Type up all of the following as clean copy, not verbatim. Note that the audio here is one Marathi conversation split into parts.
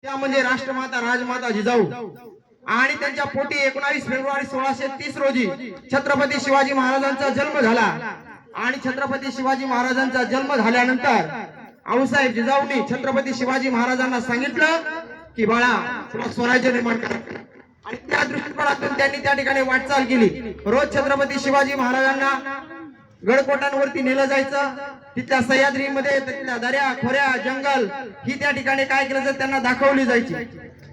त्या म्हणजे राष्ट्रमाता राजमाता जिजाऊ आणि त्यांच्या पोटी 19 फेब्रुवारी 1630 रोजी छत्रपती शिवाजी महाराजांचा जन्म झाला आणि छत्रपती शिवाजी महाराजांचा जन्म झाल्यानंतर आऊसाहेब जिजाऊंनी छत्रपती शिवाजी महाराजांना सांगितलं की बाळा तुला स्वराज्य निर्माण करायचं आणि त्या दृष्टिकोनातून त्यांनी त्या ठिकाणी वाटचाल केली। रोज छत्रपती शिवाजी महाराजांना गडकोटांवरती नेलं जायचं, तिथल्या सह्याद्रीमध्ये तिथल्या दऱ्या खोऱ्या जंगल ही त्या ठिकाणी काय केलं जायचं त्यांना दाखवली जायची।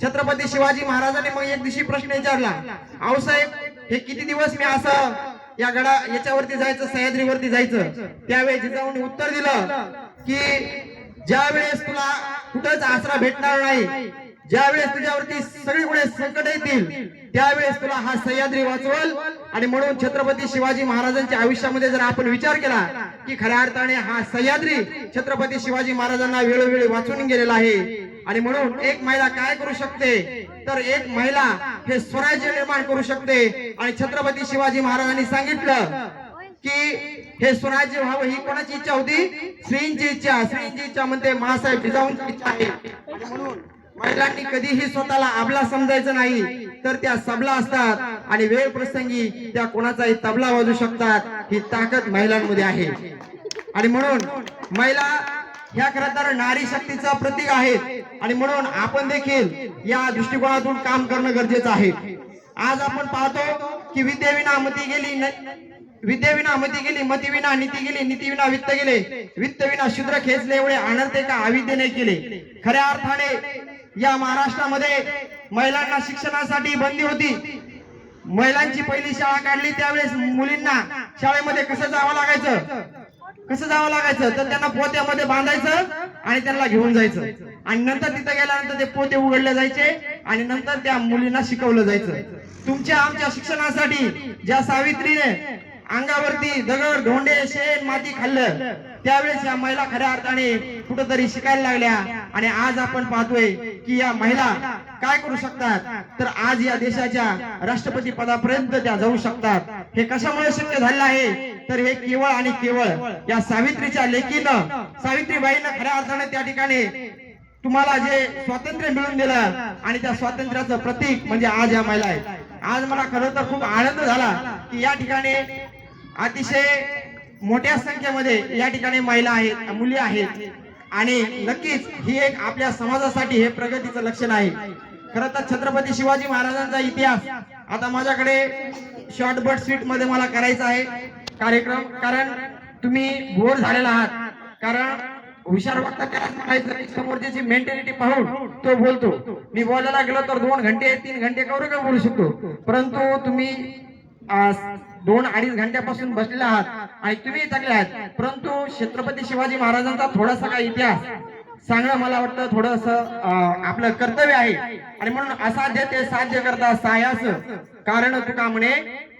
छत्रपती शिवाजी महाराजांनी मग एक दिवशी प्रश्न विचारला, आऊसाहेब हे किती दिवस मी असं या गडा याच्यावरती जायचं सह्याद्रीवरती जायचं? त्यावेळी जिजाऊंनी उत्तर दिलं की ज्या वेळेस तुला कुठंच आसरा भेटणार नाही, ज्या वेळेस तुझ्यावरती सगळीकडे संकट येतील त्यावेळेस तुला हा सह्याद्री वाचवल। आणि म्हणून छत्रपती शिवाजी महाराजांच्या आयुष्यामध्ये जर आपण विचार केला की खऱ्या अर्थाने हा सह्याद्री छत्रपती शिवाजी महाराजांना वेळोवेळी वाचून गेलेला आहे। आणि म्हणून एक महिला काय करू शकते तर एक महिला हे स्वराज्य निर्माण करू शकते। आणि छत्रपती शिवाजी महाराजांनी सांगितलं की हे स्वराज्य व्हावं ही कोणाची इच्छा होती? स्त्रीची इच्छा। स्त्रीची इच्छा म्हणते महासाहेब जिजाऊंची इच्छा आहे। आणि म्हणून महिलांनी कधीही स्वतःला आपला समजायचं नाही, तर त्या सबला असतात आणि वेळ प्रसंगी त्या कोणाचाही तबला वाजवू शकतात, ही ताकद महिलांमध्ये आहे। आणि म्हणून महिला ह्या खरं तर नारी शक्तीचं प्रतीक आहेत आणि म्हणून आपण देखील या दृष्टिकोनातून काम करणं गरजेचं आहे। आज आपण पाहतो की विद्येविना मती गेली, विद्येविना मती गेली, मतीविना नीती गेली, नीतीविना वित्त गेले, वित्तविना शूद्र खेचले, एवढे अनर्थे का अविद्येने केले। खऱ्या अर्थाने या महाराष्ट्रामध्ये महिलांना शिक्षणासाठी बंदी होती। महिलांची पहिली शाळा काढली त्यावेळेस मुलींना शाळेमध्ये कसं जावं लागायचं तर त्यांना पोत्यामध्ये बांधायचं आणि त्यांना घेऊन जायचं आणि नंतर तिथे गेल्यानंतर ते पोते उघडले जायचे आणि नंतर त्या मुलींना शिकवलं जायचं। तुमच्या आमच्या शिक्षणासाठी ज्या सावित्रीने अंगावरती दगड धोंडे शेण माती खाल्लं त्यावेळेस या महिला खऱ्या अर्थाने कुठेतरी शिकायला लागल्या आणि आज आपण पाहतोय की या महिला काय करू शकतात तर आज या देशाच्या राष्ट्रपती पदापर्यंत त्या जाऊ शकतात। हे कशामुळे शक्य झालं आहे तर हे केवळ आणि केवळ या सावित्रीच्या लेकीनं, सावित्रीबाईंना खऱ्या अर्थाने त्या ठिकाणी तुम्हाला जे स्वातंत्र्य मिळवून दिलं आणि त्या स्वातंत्र्याचं प्रतीक म्हणजे आज या महिला आहेत। आज मला खरं तर खूप आनंद झाला की या ठिकाणी अतिशय मोठ्या संख्येमध्ये या ठिकाणी महिला आहेत, मुली आहेत आणि नक्कीच ही एक आपल्या समाजासाठी हे प्रगतीचं लक्षण आहे। खरं तर छत्रपती शिवाजी महाराजांचा इतिहास आता माझ्याकडे शॉर्ट बट स्वीट मध्ये मला करायचा आहे कार्यक्रम, कारण तुम्ही बोर झालेला आहात। कारण हुशार वक्ता समोरची मेंटॅलिटी पाहून तो बोलतो। मी बोलायला गेलो तर 2 घंटे 3 घंटे करू का बोलू शकतो, परंतु तुम्ही 2-2.5 घंट्यापासून बसलेले आहात आणि तुम्ही थकले आहात। परंतु छत्रपती शिवाजी महाराजांचा थोडासा काही इतिहास सांगणं मला वाटतं थोडंसं आपलं कर्तव्य आहे। आणि म्हणून असाध्य ते साध्य करता सायास कारण तुका म्हणे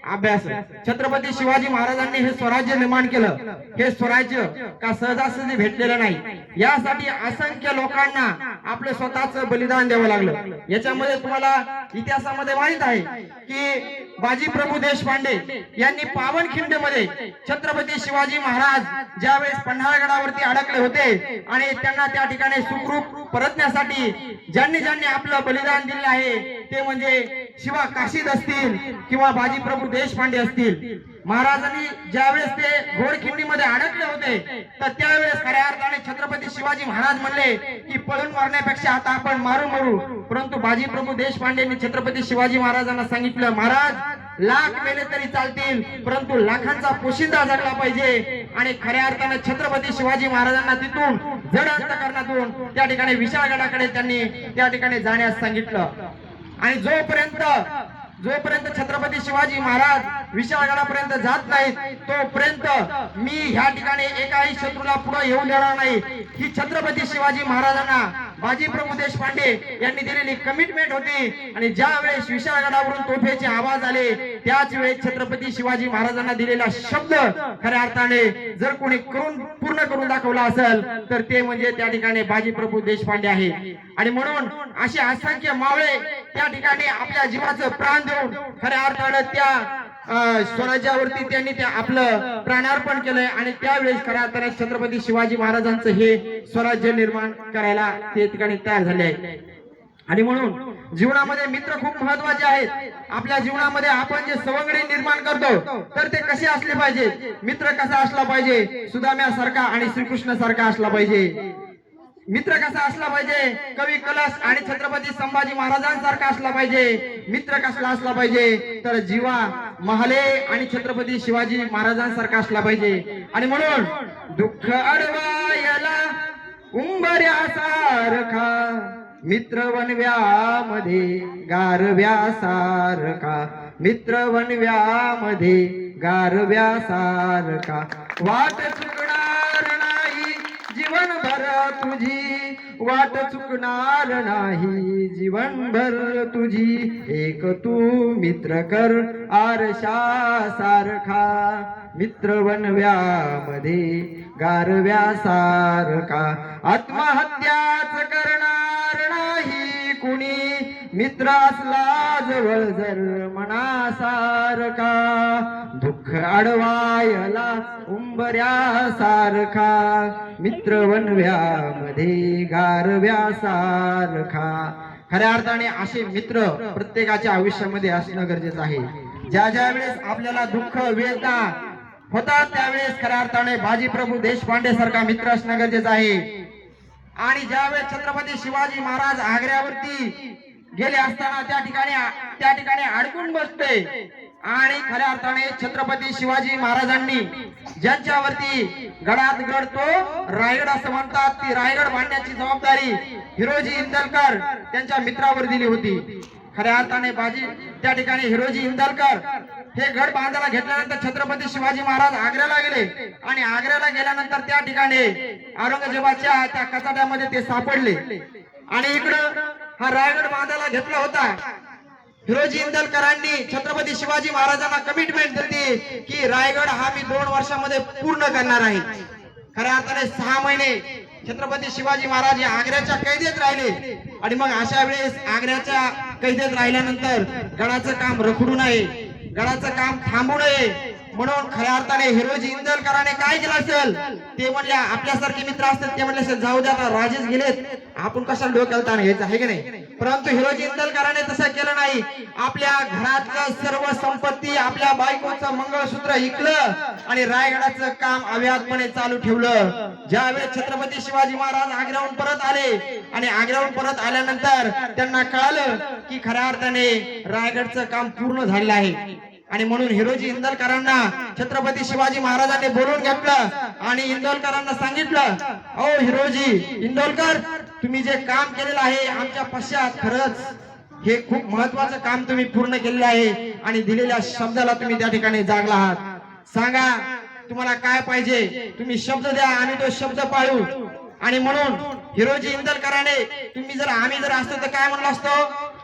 अभ्यास। छत्रपती शिवाजी महाराजांनी हे स्वराज्य निर्माण केलं, हे स्वराज्य का सहजासहजी भेटलेलं नाही, यासाठी असंख्य लोकांना आपलं स्वतःचं बलिदान द्यावं लागलं। याच्यामध्ये तुम्हाला इतिहासामध्ये माहित आहे की बाजीप्रभू देशपांडे यांनी पावनखिंड मध्ये छत्रपती शिवाजी महाराज ज्यावेळेस पन्हाळगडावरती अडकले होते आणि त्यांना त्या ठिकाणी सुखरूप परतण्यासाठी ज्यांनी ज्यांनी आपलं बलिदान दिलं आहे ते म्हणजे शिवा काशीद असतील किंवा बाजीप्रभू देशपांडे असतील। महाराजांनी ज्यावेळेस ते घोडखिंडीमध्ये अडकले होते तर त्यावेळेस खऱ्या अर्थाने छत्रपती शिवाजी महाराज म्हणले की पळून मारण्यापेक्षा आता आपण मारून मरू, परंतु बाजीप्रभू देशपांडेंनी छत्रपती शिवाजी महाराजांना सांगितलं, महाराज लाख मेले तरी चालतील परंतु लाखांचा पोशिंदा जगला पाहिजे। आणि खऱ्या अर्थाने छत्रपती शिवाजी महाराजांना तिथून जड अंतकरणातून त्या ठिकाणी विशाळगडाकडे त्यांनी त्या ठिकाणी जाण्यास सांगितलं। आणि जोपर्यंत छत्रपती शिवाजी महाराज विशाळगडापर्यंत जात नाहीत तोपर्यंत मी ह्या ठिकाणी एकाही शत्रूला पुढे येऊ देणार नाही, ही छत्रपती शिवाजी महाराजांना बाजीप्रभू देशपांडे यांनी दिलेली कमिटमेंट होती। आणि ज्या वेळेस विशाळगडावरून तोफेचे आवाज आले त्याच वेळेस छत्रपती शिवाजी महाराजांना दिलेला शब्द खऱ्या अर्थाने जर कोणी पूर्ण करून दाखवला असेल तर ते म्हणजे त्या ठिकाणी बाजीप्रभू देशपांडे आहे। आणि म्हणून असे असंख्य मावळे त्या ठिकाणी आपल्या जीवाचं प्राण देऊन खऱ्या अर्थाने त्या स्वराज्यावरती त्यांनी ते आपलं प्राणार्पण केलंय आणि त्यावेळेस खऱ्या अर्थाने छत्रपती शिवाजी महाराजांचं हे स्वराज्य निर्माण करायला ते ठिकाणी तयार झाले आहेत। आणि म्हणून जीवनामध्ये मित्र खूप महत्वाचे आहेत. आपल्या जीवनामध्ये आपण जे सवंगडी निर्माण करतो तर ते कसे असले पाहिजे, मित्र कसा असला पाहिजे, सुदाम्यासारखा आणि श्रीकृष्ण सारखा असला पाहिजे. मित्र कसा असला पाहिजे, कवी कलश आणि छत्रपती संभाजी महाराजांसारखा असला पाहिजे. मित्र कसला असला पाहिजे तर जीवा महाले आणि छत्रपती शिवाजी महाराजांसारखा असला पाहिजे. आणि म्हणून दुःख अडवायला उंबऱ्यासारखा मित्र वनव्यामध्ये गारव्यासारखा, मित्र वनव्यामध्ये गारव्यासारखा, वाट चुकणार नाही जीवनभर तुझी, वाट चुकणार नाही जीवनभर तुझी, एक तू मित्र कर आरशासारखा, मित्र वनव्यामध्ये गारव्यासारखा, आत्महत्याच करणार नाही कुणी, मित्र असला जवळ जर मनासारखा, दुःख अडवायला उंबऱ्यासारखा, मित्र वनव्यामध्ये गारव्यासारखा. खऱ्या अर्थाने असे मित्र प्रत्येकाच्या आयुष्यामध्ये असणं गरजेचं आहे. ज्या ज्या वेळेस आपल्याला दुःख वेदना होतात त्यावेळेस खऱ्या अर्थाने बाजीप्रभू देशपांडे सारखा मित्र असणं गरजेचं आहे. आणि ज्यावेळेस छत्रपती शिवाजी महाराज आग्र्यावरती गेले असताना त्या ठिकाणी अडकून बसते आणि खऱ्या अर्थाने छत्रपती शिवाजी महाराजांनी ज्यांच्यावरती गडात गड तो रायगड असं म्हणतात, ती रायगड बांधण्याची जबाबदारी हिरोजी इंदलकर त्यांच्या मित्रावर दिली होती. खऱ्या अर्थाने बाजी त्या ठिकाणी हिरोजी इंदलकर हे गड बांधायला घेतल्यानंतर छत्रपती शिवाजी महाराज आग्र्याला गेले आणि आग्र्याला गेल्यानंतर त्या ठिकाणी औरंगजेबाच्या त्या कचाट्यामध्ये ते सापडले आणि इकडं हा रायगड बांधायला घेतला होता. हिरोजी इंदलकरांनी छत्रपती शिवाजी महाराजांना कमिटमेंट दिली की रायगड हा मी 2 वर्षामध्ये पूर्ण करणार आहे. खऱ्या अर्थाने 6 महिने छत्रपती शिवाजी महाराज या आग्र्याच्या कैदेत राहिले आणि मग अशा वेळेस आग्र्याच्या कैदेत राहिल्यानंतर गडाचं काम रखडू नये, गडाचं काम थांबू नये म्हणून खऱ्या अर्थाने हिरोजी इंदलकरांनी काय केलं असेल, ते म्हणले आपल्यासारखे मित्र असतात ते म्हणले जाऊ द्या आता राजेच गेलेत आपण कशाला डोक्याला ताण घ्यायचं आहे की नाही. परंतु हिरोजी इंदलकरांनी तसं केलं नाही. आपल्या घरातलं सर्व संपत्ती आपल्या बायकोचं मंगळसूत्र इकलं आणि रायगडाचं काम अव्याहतपणे चालू ठेवलं. ज्यावेळेस छत्रपती शिवाजी महाराज आग्र्याहून परत आले आणि आग्र्याहून परत आल्यानंतर त्यांना कळालं की खऱ्या अर्थाने रायगडचं काम पूर्ण झालेलं आहे. आणि म्हणून हिरोजी इंदलकरांना छत्रपती शिवाजी महाराजांनी बोलून घेतलं आणि इंदोलकरांना सांगितलं, ओ हिरोजी इंदोलकर, तुम्ही जे काम केलेलं आहे आमच्या पश्चात खरंच हे खूप महत्वाचं काम तुम्ही पूर्ण केलेलं आहे आणि दिलेल्या शब्दाला तुम्ही त्या ठिकाणी जागला आहात. सांगा तुम्हाला काय पाहिजे, तुम्ही शब्द द्या, आम्ही तो शब्द पाळू. आणि म्हणून हिरोजी इंदलकरांनी आम्ही जर असतो तर काय म्हणलो असतो,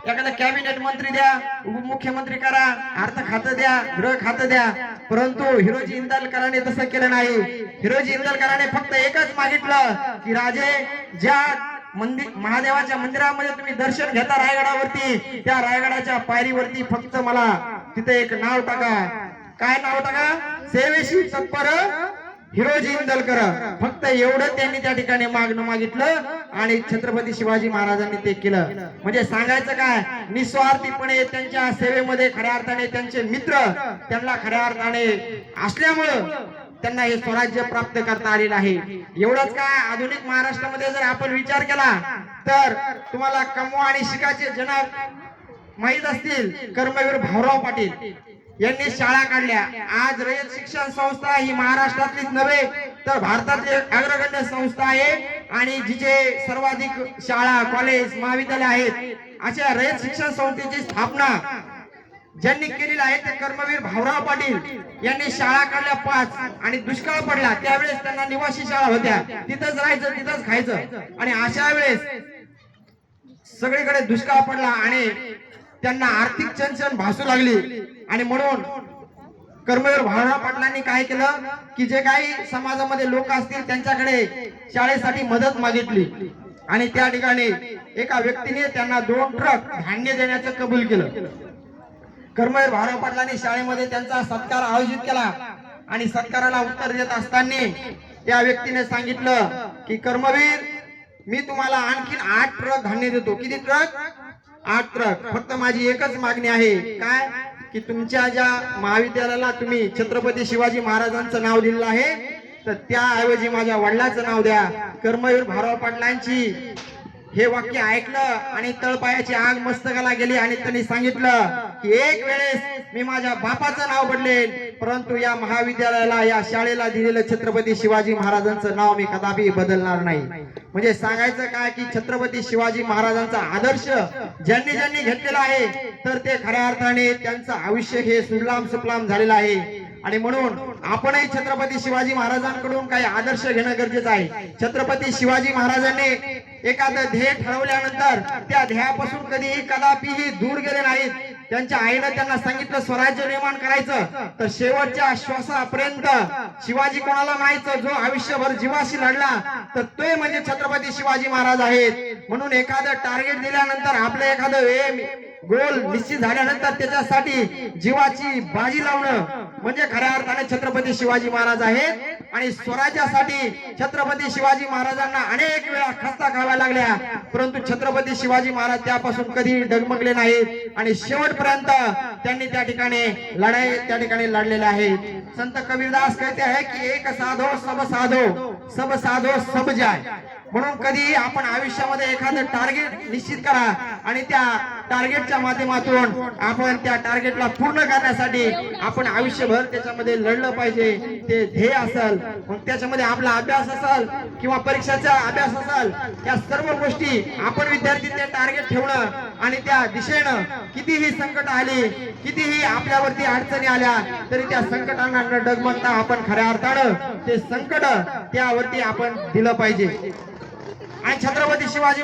एखादा कॅबिनेट मंत्री द्या, उपमुख्यमंत्री करा, अर्थ खातं द्या, गृह खातं द्या. परंतु हिरोजी इंदलकरांनी तसं केलं नाही. हिरोजी इंदलकरांनी फक्त एकच मागितलं की राजे, ज्या महादेवाच्या मंदिरामध्ये तुम्ही दर्शन घेता रायगडावरती, त्या रायगडाच्या पायरीवरती फक्त मला तिथे एक नाव टाका. काय नाव टाका? सेवेशी तत्पर हिरोजी इंदलकर. फक्त एवढं त्यांनी त्या ठिकाणी मागितलं आणि छत्रपती शिवाजी महाराजांनी ते केलं. म्हणजे सांगायचं काय, निस्वार्थीपणे त्यांच्या सेवेमध्ये खऱ्या अर्थाने त्यांचे मित्र त्यांना खऱ्या अर्थाने असल्यामुळं त्यांना हे स्वराज्य प्राप्त करता आलेलं आहे. एवढंच काय, आधुनिक महाराष्ट्रामध्ये जर आपण विचार केला तर तुम्हाला कमवा आणि शिकाचे जनक माहित असतील, कर्मवीर भाऊराव पाटील यांनी शाळा काढल्या. आज रयत शिक्षण संस्था ही महाराष्ट्रातलीच नव्हे तर भारतातली अग्रगण्य संस्था आहे आणि जिचे सर्वाधिक शाळा, कॉलेज, महाविद्यालय आहेत. अशा रयत शिक्षण संस्थेची स्थापना ज्यांनी केलेली आहे ते कर्मवीर भाऊराव पाटील यांनी शाळा काढल्या 5 आणि दुष्काळ पडला त्यावेळेस त्यांना निवासी शाळा होत्या, तिथंच राहायचं, तिथंच खायचं. आणि अशा वेळेस सगळीकडे दुष्काळ पडला आणि त्यांना आर्थिक चणचण भासू लागली. आणि म्हणून कर्मवीर भाऊराव पाटलांनी काय केलं की जे काही समाजामध्ये लोक असतील त्यांच्याकडे शाळेसाठी मदत मागितली आणि त्या ठिकाणी एका व्यक्तीने त्यांना 2 ट्रक धान्य देण्याचं कबूल केलं. कर्मवीर भाऊराव पाटलांनी शाळेमध्ये त्यांचा सत्कार आयोजित केला आणि सत्काराला उत्तर देत असताना त्या व्यक्तीने सांगितलं की कर्मवीर, मी तुम्हाला आणखीन 8 ट्रक धान्य देतो. किती ट्रक? 8 ट्रक. फक्त माझी एकच मागणी आहे, काय की तुमच्या ज्या महाविद्यालयाला तुम्ही छत्रपती शिवाजी महाराजांचं नाव दिलेलं आहे, तर त्याऐवजी माझ्या वडिलांचं नाव द्या. कर्मवीर भाऊराव पाटलांची हे वाक्य ऐकलं आणि तळपायाची आग मस्तकाला गेली आणि त्यांनी सांगितलं की एक वेळेस मी माझ्या बापाचं नाव बदलेल, परंतु या महाविद्यालयाला, या शाळेला दिलेलं छत्रपती शिवाजी महाराजांचं नाव मी कदापि बदलणार नाही. म्हणजे सांगायचं काय की छत्रपती शिवाजी महाराजांचा आदर्श ज्यांनी ज्यांनी घेतलेला आहे, तर ते खऱ्या अर्थाने त्यांचं आयुष्य हे सुजलाम सुफलाम झालेलं आहे. आणि म्हणून आपणही छत्रपती शिवाजी महाराजांकडून काही आदर्श घेणं गरजेचं आहे. छत्रपती शिवाजी महाराजांनी एखादं ध्येय ठरवल्यानंतर त्या ध्येयापासून कधीही कदापिही दूर गेले नाहीत. त्यांच्या आईनं त्यांना सांगितलं स्वराज्य निर्माण करायचं, तर शेवटच्या श्वासापर्यंत शिवाजी कोणाला म्हणायचं, जो आयुष्यभर जीवाशी लढला तर ते म्हणजे छत्रपती शिवाजी महाराज आहेत. म्हणून एखादं टार्गेट दिल्यानंतर, आपलं एखादं एम गोल निश्चित झाल्यानंतर त्याच्यासाठी जीवाची बाजी लावणं म्हणजे खऱ्या अर्थाने छत्रपती शिवाजी महाराज आहेत. आणि स्वराज्यासाठी छत्रपती शिवाजी महाराजांना अनेक वेळा खस्ता खाव्या लागल्या, परंतु छत्रपती शिवाजी महाराज त्यापासून कधी डगमगले नाहीत आणि शेवटपर्यंत त्यांनी त्या ठिकाणी लढाई त्या ठिकाणी लढलेल्या आहेत. संत कबीरदास कहते हैं की एक साधो सब साधो, सब साधो सब जाय. म्हणून कधीही आपण आयुष्यामध्ये एखादं टार्गेट निश्चित करा आणि त्या टार्गेटच्या माध्यमातून आपण त्या टार्गेटला पूर्ण करण्यासाठी आपण आयुष्यभर त्याच्यामध्ये लढलं पाहिजे. ते ध्येय असेल, मग त्याच्यामध्ये आपला अभ्यास असेल किंवा परीक्षेचा अभ्यास असेल, या सर्व गोष्टी आपण विद्यार्थी ते टार्गेट ठेवणं आणि त्या दिशेनं कितीही संकट आली, कितीही आपल्यावरती अडचणी आल्या, तरी त्या संकटांना न डगमगता आपण खऱ्या अर्थानं ते संकट त्यावरती आपण दिलं पाहिजे. आणि छत्रपती शिवाजी